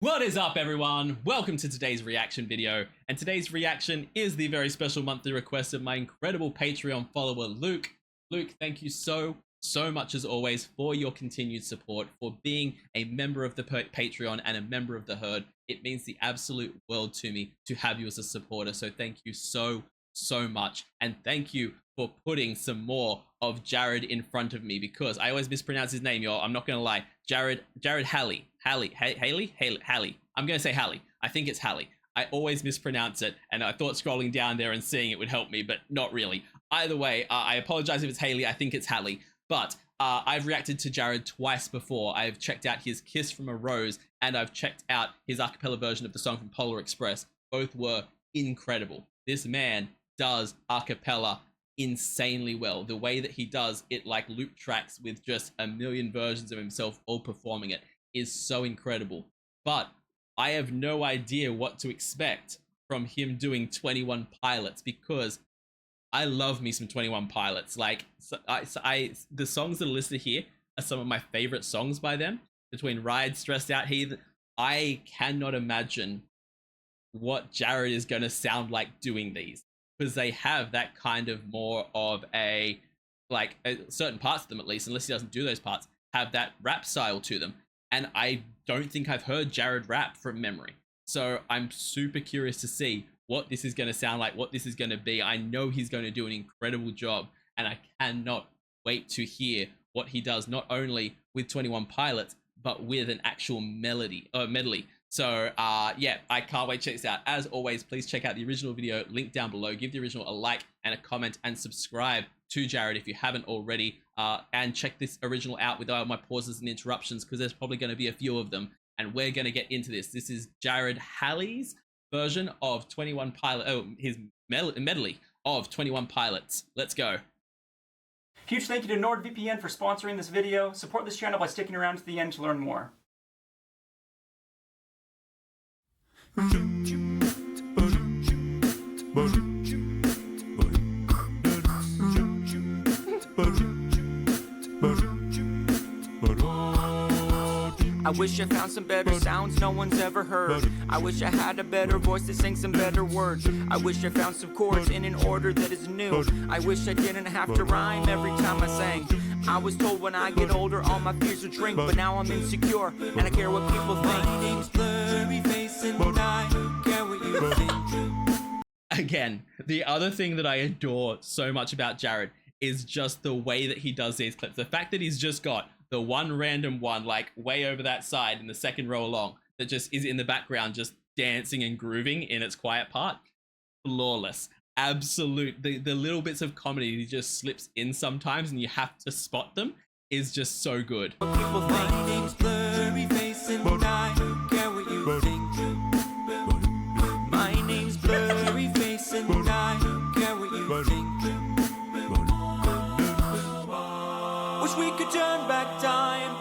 What is up, everyone? Welcome to today's reaction video, and today's reaction is the very special monthly request of my incredible Patreon follower Luke. Luke, thank you so much as always for your continued support, for being a member of the Patreon and a member of the herd. It means the absolute world to me to have you as a supporter, so thank you so much, and thank you for putting some more of Jared in front of me, because I always mispronounce his name, y'all. I'm not gonna lie. Jared Halley. Halley. I'm gonna say Halley. I think it's Halley. I always mispronounce it, and I thought scrolling down there and seeing it would help me, but not really. Either way, I apologize if it's Haley. I think it's Halley. But I've reacted to Jared twice before. I've checked out his Kiss from a Rose, and I've checked out his a cappella version of the song from Polar Express. Both were incredible. This man does a cappella insanely well. The way that he does it, like loop tracks with just a million versions of himself all performing it, is so incredible. But I have no idea what to expect from him doing 21 Pilots, because I love me some 21 Pilots. Like, the songs that are listed here are some of my favorite songs by them. Between Ride, Stressed Out, Heathen, I cannot imagine what Jared is going to sound like doing these, because they have that kind of more of a, like, certain parts of them, at least, unless he doesn't do those parts, have that rap style to them. And I don't think I've heard Jared rap from memory. So I'm super curious to see what this is going to sound like, what this is going to be. I know he's going to do an incredible job, and I cannot wait to hear what he does, not only with 21 Pilots, but with an actual medley. So yeah, I can't wait to check this out. As always, please check out the original video, link down below. Give the original a like and a comment, and subscribe to Jared if you haven't already. And check this original out with all my pauses and interruptions, because there's probably going to be a few of them, and we're going to get into this. This is Jared Halley's version of 21 Pilots, his medley of 21 Pilots. Let's go. Huge thank you to NordVPN for sponsoring this video. Support this channel by sticking around to the end to learn more. I wish I found some better sounds no one's ever heard. I wish I had a better voice to sing some better words. I wish I found some chords in an order that is new. I wish I didn't have to rhyme every time I sang. I was told when I get older all my fears would shrink, but now I'm insecure and I care what people think. My name's Blurryface and I don't care what you think. Again, the other thing that I adore so much about Jared is just the way that he does these clips. The fact that he's just got the one random one, like way over that side in the second row along, that just is in the background just dancing and grooving in its quiet part. Flawless. Absolute. The little bits of comedy he just slips in sometimes and you have to spot them is just so good. People think my name's Blurryface and I don't care what you think. My name's Blurryface and I don't care what you think. Wish we could turn back time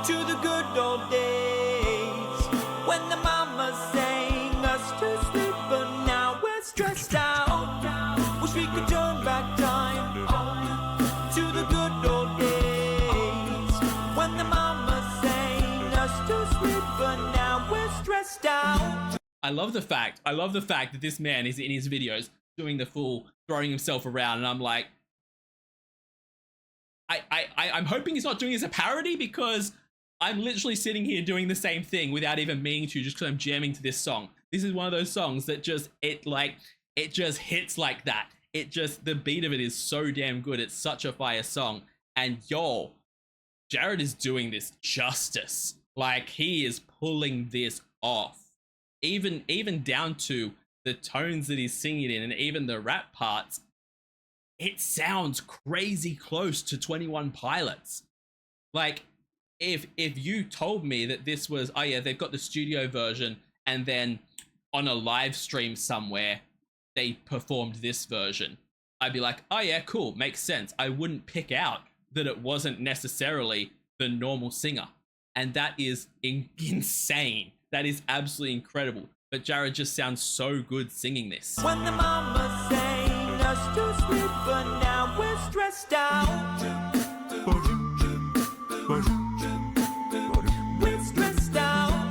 to the good old days when the mamas sang us to sleep, but now we're stressed out. Wish we could turn back time to the good old days when the mamas sang us to sleep, but now we're stressed out. I love the fact that this man is in his videos doing the full throwing himself around, and I'm like, I'm hoping he's not doing this as a parody, because I'm literally sitting here doing the same thing without even meaning to, just because I'm jamming to this song. This is one of those songs that just, it just hits like that. The beat of it is so damn good. It's such a fire song. And yo, Jared is doing this justice. Like, he is pulling this off. Even down to the tones that he's singing in, and even the rap parts. It sounds crazy close to 21 Pilots. Like, if you told me that this was, oh yeah, they've got the studio version, and then on a live stream somewhere, they performed this version, I'd be like, oh yeah, cool, makes sense. I wouldn't pick out that it wasn't necessarily the normal singer. And that is insane. That is absolutely incredible. But Jared just sounds so good singing this. When the mama sang us to sleep, but now we're stressed out. We're stressed out.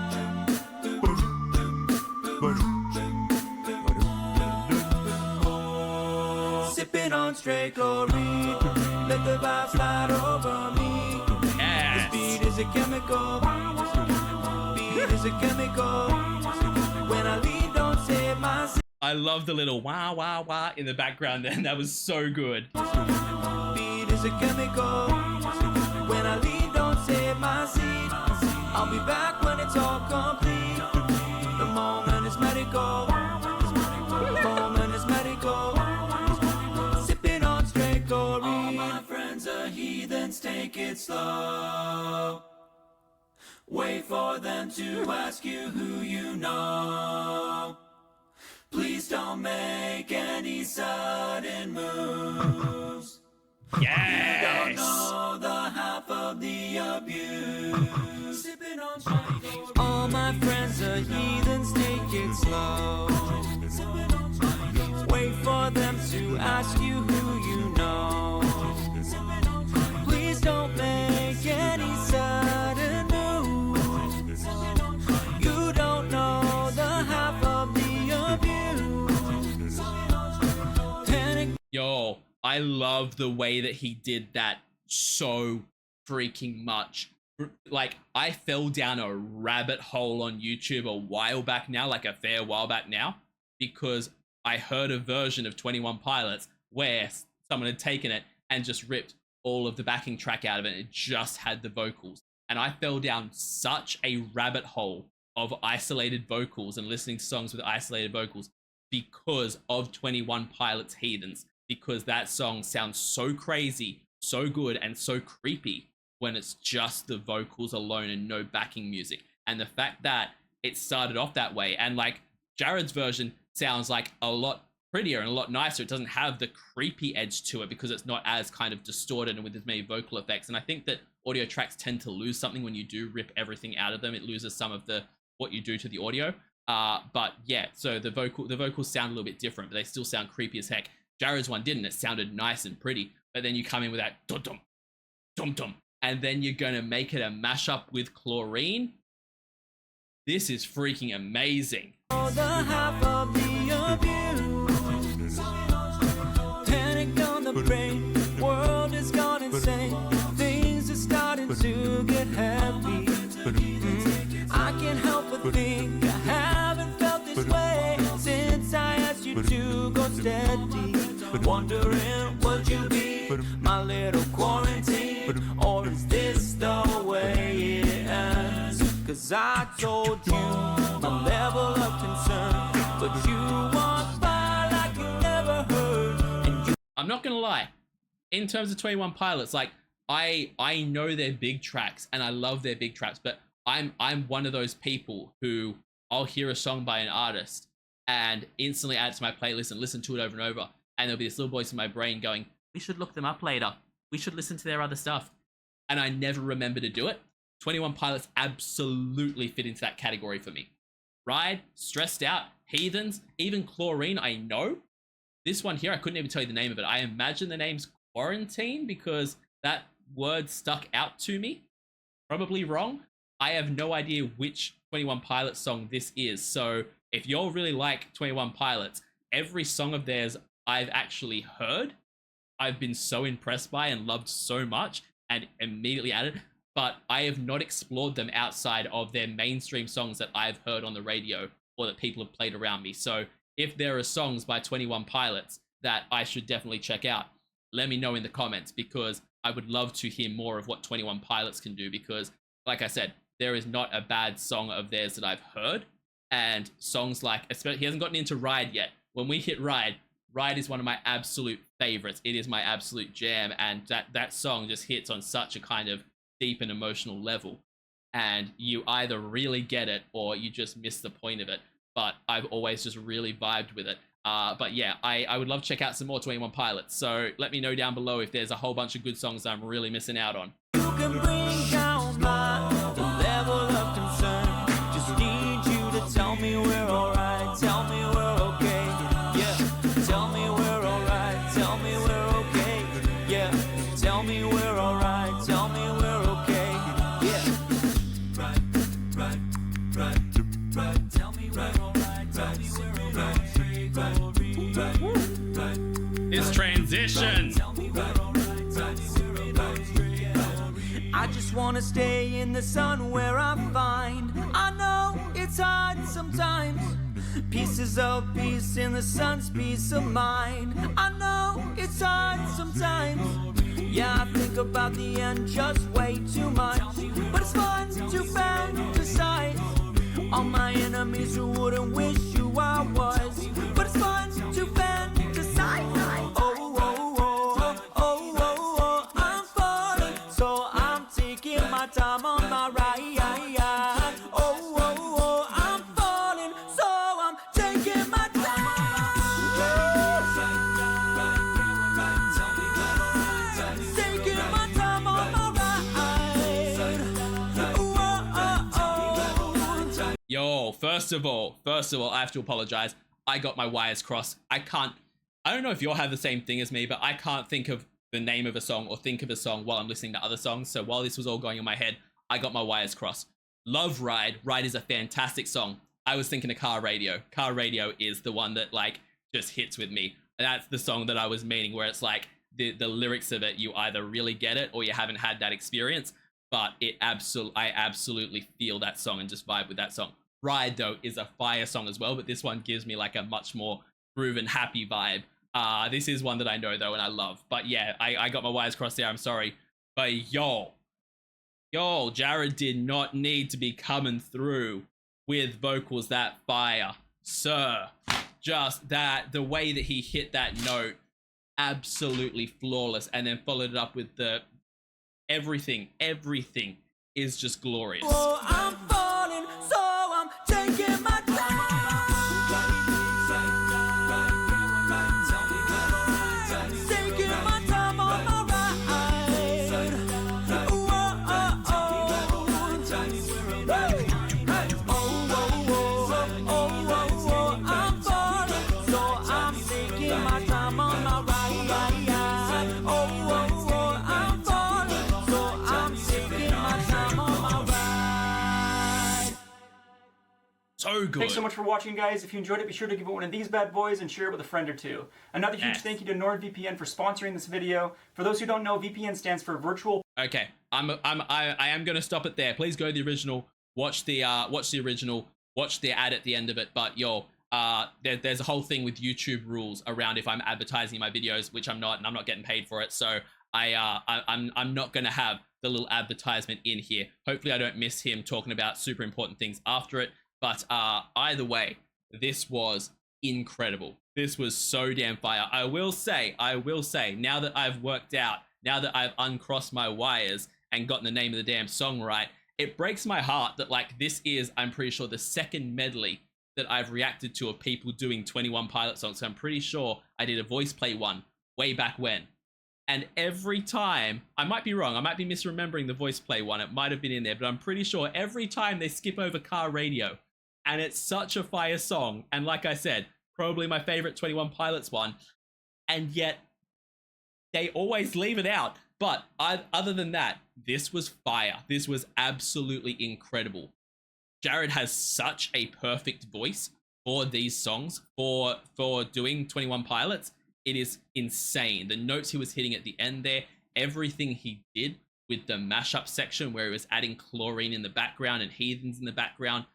sipping on straight chlorine. Let the vibe slide over me. Yes. The speed is a chemical. Speed is a chemical. When I leave, don't save my seat. I love the little wah wah wah in the background then. That was so good. Speed is a chemical. When I leave, don't save my seat. I'll be back when it's all complete. The moment is medical. The moment is medical. Sipping on straight chlorine. All my friends are heathens, take it slow. Wait for them to ask you who you know. Please don't make any sudden moves. Yes. You don't know the half of the abuse. Sipping on straight chlorine. All my friends are heathens, take it slow. Wait for them to ask you who you know. Please don't make any sudden moves. You don't know the half of the abuse. Panic. Yo, I love the way that he did that so freaking much. Like, I fell down a rabbit hole on YouTube a while back now, like a fair while back now, because I heard a version of 21 Pilots where someone had taken it and just ripped all of the backing track out of it, and it just had the vocals. And I fell down such a rabbit hole of isolated vocals and listening to songs with isolated vocals because of 21 Pilots Heathens, because that song sounds so crazy, so good, and so creepy when it's just the vocals alone and no backing music. And the fact that it started off that way, and like Jared's version sounds like a lot prettier and a lot nicer. It doesn't have the creepy edge to it because it's not as kind of distorted and with as many vocal effects. And I think that audio tracks tend to lose something when you do rip everything out of them. It loses some of the what you do to the audio. But yeah, so the vocals sound a little bit different, but they still sound creepy as heck. Jared's one didn't. It sounded nice and pretty, but then you come in with that dum-dum, dum-dum, and then you're going to make it a mashup with Chlorine. This is freaking amazing. The half of the abuse. Panic on the brain. World is gone insane. Things are starting to get heavy. I can't help but think I haven't felt this way since I asked you to go steady. Wondering would you be my little quarantine, or is this the way it ends? Cause I told you my level of concern, but you want fire like you never heard. And you I'm not gonna lie, in terms of 21 Pilots, like I know their big tracks and I love their big tracks, but I'm one of those people who I'll hear a song by an artist and instantly add it to my playlist and listen to it over and over, and there'll be this little voice in my brain going, we should look them up later, we should listen to their other stuff, and I never remember to do it. 21 Pilots absolutely fit into that category for me. Ride, Stressed Out, Heathens, even Chlorine, I know. This one here, I couldn't even tell you the name of it. I imagine the name's Quarantine because that word stuck out to me. Probably wrong. I have no idea which 21 Pilots song this is. So if y'all really like 21 Pilots, every song of theirs I've actually heard, I've been so impressed by and loved so much and immediately added, but I have not explored them outside of their mainstream songs that I've heard on the radio or that people have played around me. So if there are songs by 21 Pilots that I should definitely check out, let me know in the comments, because I would love to hear more of what 21 Pilots can do, because like I said, there is not a bad song of theirs that I've heard. And songs like, especially, he hasn't gotten into Ride yet. When we hit Ride is one of my absolute favorites. It is my absolute jam, and that song just hits on such a kind of deep and emotional level, and you either really get it or you just miss the point of it. But I've always just really vibed with it. But yeah, I would love to check out some more 21 Pilots. So let me know down below if there's a whole bunch of good songs I'm really missing out on. You can bring down my level of concern. Just need you to tell me we're alright. Tell me we're okay. Yeah. Tell me we're alright. Tell me we're okay. Yeah. Tell me we're alright. Tell me we're okay. Yeah. Right. Tell me we're alright. Tell me we're alright. This transition. I just wanna stay in the sun where I'm fine. I know it's hard sometimes. Pieces of peace in the sun's peace of mind. I know it's hard sometimes. Yeah, I think about the end just way too much. But it's fun to fantasize. All my enemies who wouldn't wish who I was. But it's fun to fantasize. Oh, oh, oh, oh, oh, oh, I'm falling. So I'm taking my time on my ride. Oh, oh, oh, I'm falling. So I'm taking my time. Taking my time on my ride. Oh, oh, oh. Yo, first of all, I have to apologize. I got my wires crossed. I don't know if you'll have the same thing as me, but I can't think of the name of a song or think of a song while I'm listening to other songs. So while this was all going in my head, I got my wires crossed. Love Ride. Ride is a fantastic song. I was thinking of Car Radio. Car Radio is the one that like just hits with me. And that's the song that I was meaning, where it's like the lyrics of it, you either really get it or you haven't had that experience. But I absolutely feel that song and just vibe with that song. Ride, though, is a fire song as well, but this one gives me like a much more groove and happy vibe. This is one that I know, though, and I love. But yeah, I got my wires crossed there, I'm sorry. But yo, Jared did not need to be coming through with vocals that fire. Sir, just that, the way that he hit that note, absolutely flawless, and then followed it up with the everything is just glorious. Oh, I'm falling, so I'm taking my time. Taking my time on my ride. Oh, oh, oh, oh, I'm falling, so I'm taking my time on my ride. Oh, I'm falling, so I'm taking my time on my ride. So good. Thanks so much for watching, guys. If you enjoyed it, be sure to give it one of these bad boys and share it with a friend or two. Another huge Yes. thank you to NordVPN for sponsoring this video. For those who don't know, VPN stands for Virtual Okay, I am gonna stop it there. Please go to the original, watch the original, watch the ad at the end of it. But yo, there's a whole thing with YouTube rules around if I'm advertising my videos, which I'm not, and I'm not getting paid for it. So I'm not gonna have the little advertisement in here. Hopefully I don't miss him talking about super important things after it. But either way, this was incredible. This was so damn fire. I will say, now that I've worked out, now that I've uncrossed my wires and gotten the name of the damn song right, it breaks my heart that like this is, I'm pretty sure, the second medley that I've reacted to of people doing 21 Pilot songs. So I'm pretty sure I did a voice play one way back when. And every time, I might be wrong, I might be misremembering the voice play one, it might have been in there, but I'm pretty sure every time they skip over Car Radio. And it's such a fire song. And like I said, probably my favorite 21 Pilots one. And yet, they always leave it out. But other than that, this was fire. This was absolutely incredible. Jared has such a perfect voice for these songs, for doing 21 Pilots. It is insane. The notes he was hitting at the end there, everything he did with the mashup section where he was adding Chlorine in the background and Heathens in the background.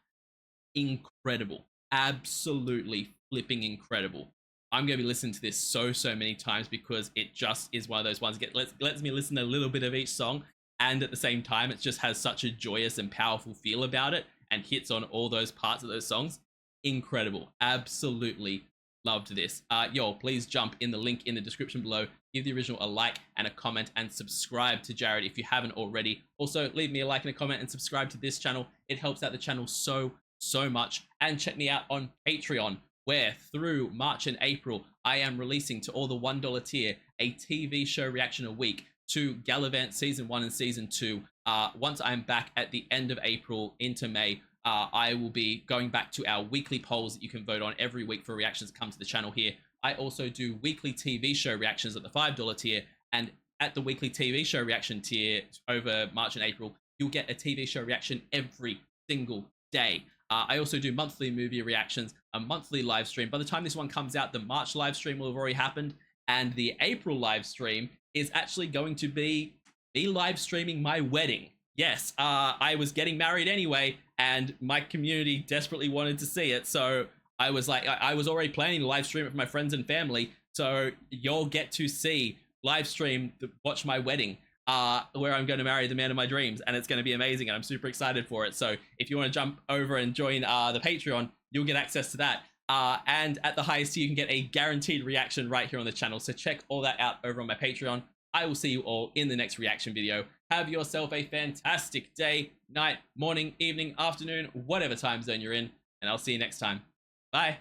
Incredible. Absolutely flipping incredible. I'm going to be listening to this so many times because it just is one of those ones that lets me listen to a little bit of each song, and at the same time it just has such a joyous and powerful feel about it and hits on all those parts of those songs. Incredible. Absolutely loved this. Yo, please jump in the link in the description below, give the original a like and a comment, and subscribe to Jared if you haven't already. Also, leave me a like and a comment and subscribe to this channel. It helps out the channel so much. And check me out on Patreon, where through March and April I am releasing to all the $1 tier a TV show reaction a week to Gallivant season 1 and season 2. Once I'm back at the end of April into May, I will be going back to our weekly polls that you can vote on every week for reactions that come to the channel here. I also do weekly TV show reactions at the $5 tier, and at the weekly TV show reaction tier over March and April, you'll get a TV show reaction every single day. I also do monthly movie reactions, a monthly live stream. By the time this one comes out, the March live stream will have already happened, And the April live stream is actually going to be me live streaming my wedding. Yes, I was getting married anyway, and my community desperately wanted to see it, so I was like, I was already planning to live stream it for my friends and family, so you'll get to see live stream, watch my wedding, where I'm going to marry the man of my dreams, and it's going to be amazing, and I'm super excited for it. So if you want to jump over and join the Patreon, you'll get access to that. And at the highest tier, you can get a guaranteed reaction right here on the channel. So check all that out over on my Patreon. I will see you all in the next reaction video. Have yourself a fantastic day, night, morning, evening, afternoon, whatever time zone you're in, and I'll see you next time. Bye.